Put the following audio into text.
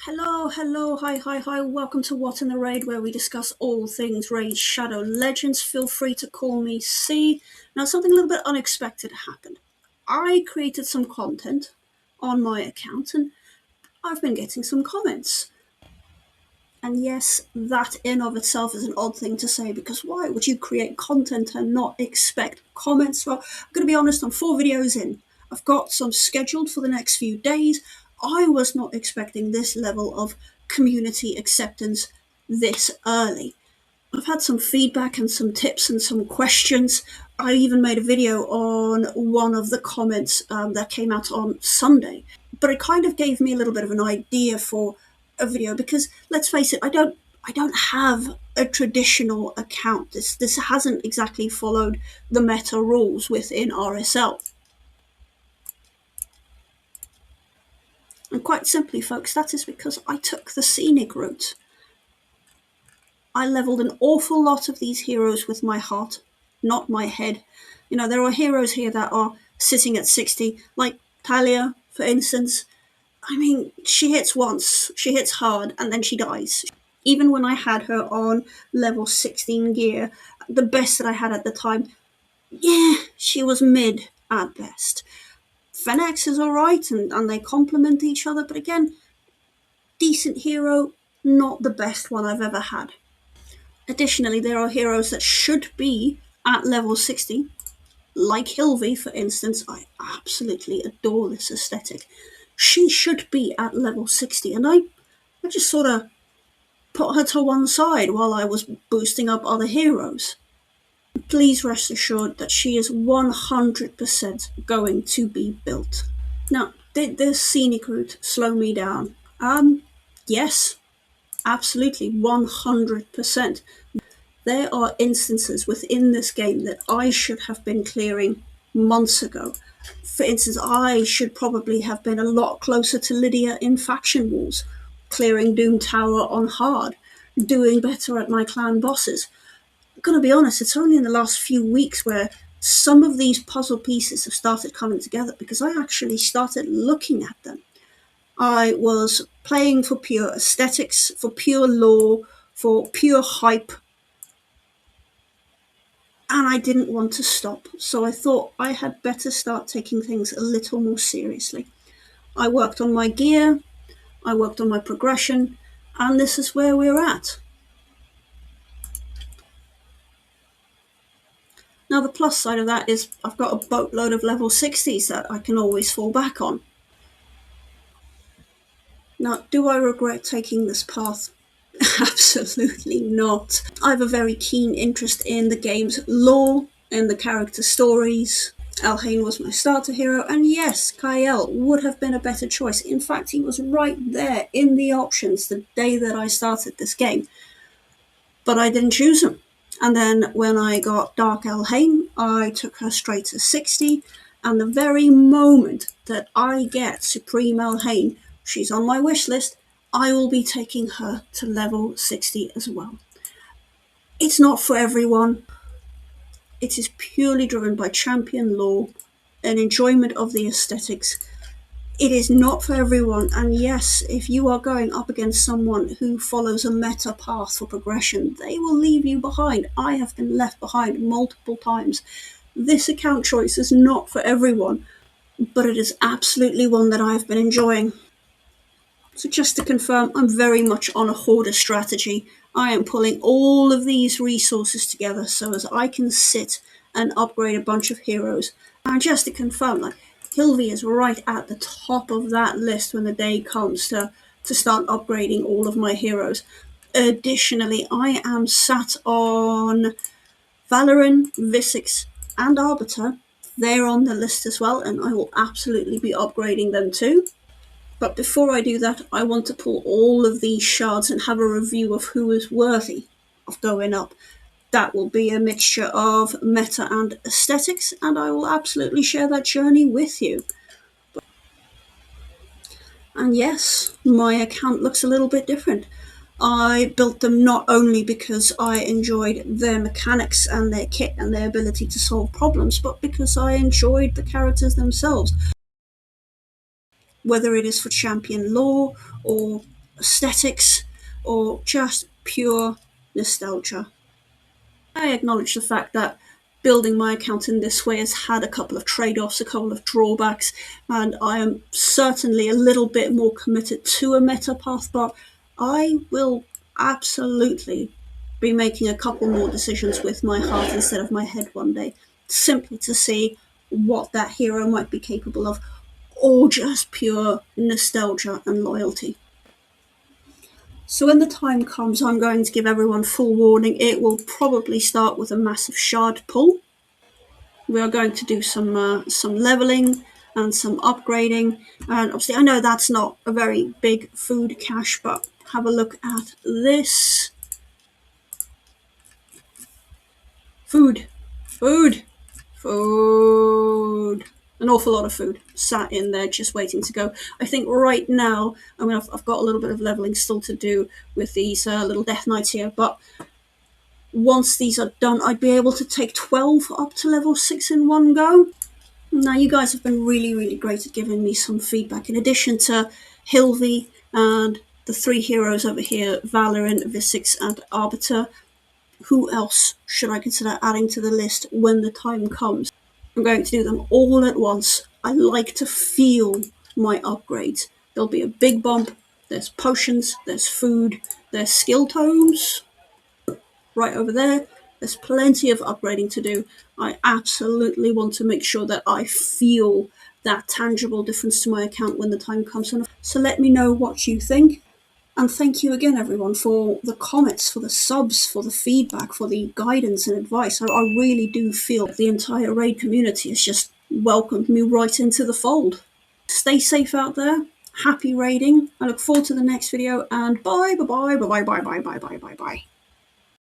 Hello, hi, welcome to What in the Raid, where we discuss all things Raid Shadow Legends. Feel free to call me C. Now, something a little bit unexpected happened. I created some content on my account, and I've been getting some comments. And yes, that in of itself is an odd thing to say, because why would you create content and not expect comments? Well, I'm going to be honest, I'm 4 videos in. I've got some scheduled for the next few days. I was not expecting this level of community acceptance this early. I've had some feedback and some tips and some questions. I even made a video on one of the comments that came out on Sunday. But it kind of gave me a little bit of an idea for a video, because let's face it, I don't have a traditional account. This hasn't exactly followed the meta rules within RSL. And quite simply, folks, that is because I took the Scenic route. I leveled an awful lot of these heroes with my heart, not my head. You know, there are heroes here that are sitting at 60, like Talia, for instance. I mean, she hits once, she hits hard, and then she dies. Even when I had her on level 16 gear, the best that I had at the time, yeah, she was mid at best. Fennex is alright, and they complement each other, but again, decent hero, not the best one I've ever had. Additionally, there are heroes that should be at level 60, like Hilvi, for instance. I absolutely adore this aesthetic. She should be at level 60, and I just sort of put her to one side while I was boosting up other heroes. Please rest assured that she is 100% going to be built. Now, did this Scenic route slow me down? Yes, absolutely, 100%. There are instances within this game that I should have been clearing months ago. For instance, I should probably have been a lot closer to Lydia in Faction Wars, clearing Doom Tower on hard, doing better at my clan bosses. I'm gonna be honest, it's only in the last few weeks where some of these puzzle pieces have started coming together, because I actually started looking at them. I was playing for pure aesthetics, for pure lore, for pure hype, and I didn't want to stop, so I thought I had better start taking things a little more seriously. I worked on my gear, I worked on my progression, and this is where we're at. Now, the plus side of that is I've got a boatload of level 60s that I can always fall back on. Now, do I regret taking this path? Absolutely not. I have a very keen interest in the game's lore and the character stories. Alhain was my starter hero, and yes, Kyle would have been a better choice. In fact, he was right there in the options the day that I started this game. But I didn't choose him. And then when I got Dark Alhain, I took her straight to 60, and the very moment that I get Supreme Alhain, she's on my wish list, I will be taking her to level 60 as well. It's not for everyone. It is purely driven by champion lore and enjoyment of the aesthetics. It is not for everyone, and yes, if you are going up against someone who follows a meta path for progression, they will leave you behind. I have been left behind multiple times. This account choice is not for everyone, but it is absolutely one that I have been enjoying. So just to confirm, I'm very much on a hoarder strategy. I am pulling all of these resources together so as I can sit and upgrade a bunch of heroes. And just to confirm, like, Hilvi is right at the top of that list when the day comes to start upgrading all of my heroes. Additionally, I am sat on Valoran, Visix, and Arbiter. They're on the list as well, and I will absolutely be upgrading them too. But before I do that, I want to pull all of these shards and have a review of who is worthy of going up. That will be a mixture of meta and aesthetics, and I will absolutely share that journey with you. And yes, my account looks a little bit different. I built them not only because I enjoyed their mechanics and their kit and their ability to solve problems, but because I enjoyed the characters themselves. Whether it is for champion lore or aesthetics or just pure nostalgia. I acknowledge the fact that building my account in this way has had a couple of trade-offs, a couple of drawbacks, and I am certainly a little bit more committed to a meta path, but I will absolutely be making a couple more decisions with my heart instead of my head one day, simply to see what that hero might be capable of, or just pure nostalgia and loyalty. So when the time comes, I'm going to give everyone full warning. It will probably start with a massive shard pull. We are going to do some leveling and some upgrading. And obviously, I know that's not a very big food cache, but have a look at this. Food. Food. Food. An awful lot of food sat in there just waiting to go. I think right now, I mean, I've got a little bit of leveling still to do with these little death knights here, but once these are done, I'd be able to take 12 up to level 6 in one go. Now, you guys have been really, really great at giving me some feedback. In addition to Hilvi and the 3 heroes over here, Valorin, Visix, and Arbiter, who else should I consider adding to the list when the time comes? I'm going to do them all at once. I like to feel my upgrades. There'll be a big bump. There's potions, there's food, there's skill tomes right over there. There's plenty of upgrading to do. I absolutely want to make sure that I feel that tangible difference to my account when the time comes. So let me know what you think. And thank you again, everyone, for the comments, for the subs, for the feedback, for the guidance and advice. I really do feel the entire raid community has just welcomed me right into the fold. Stay safe out there. Happy raiding. I look forward to the next video, and bye, bye, bye, bye, bye, bye, bye, bye, bye, bye, bye.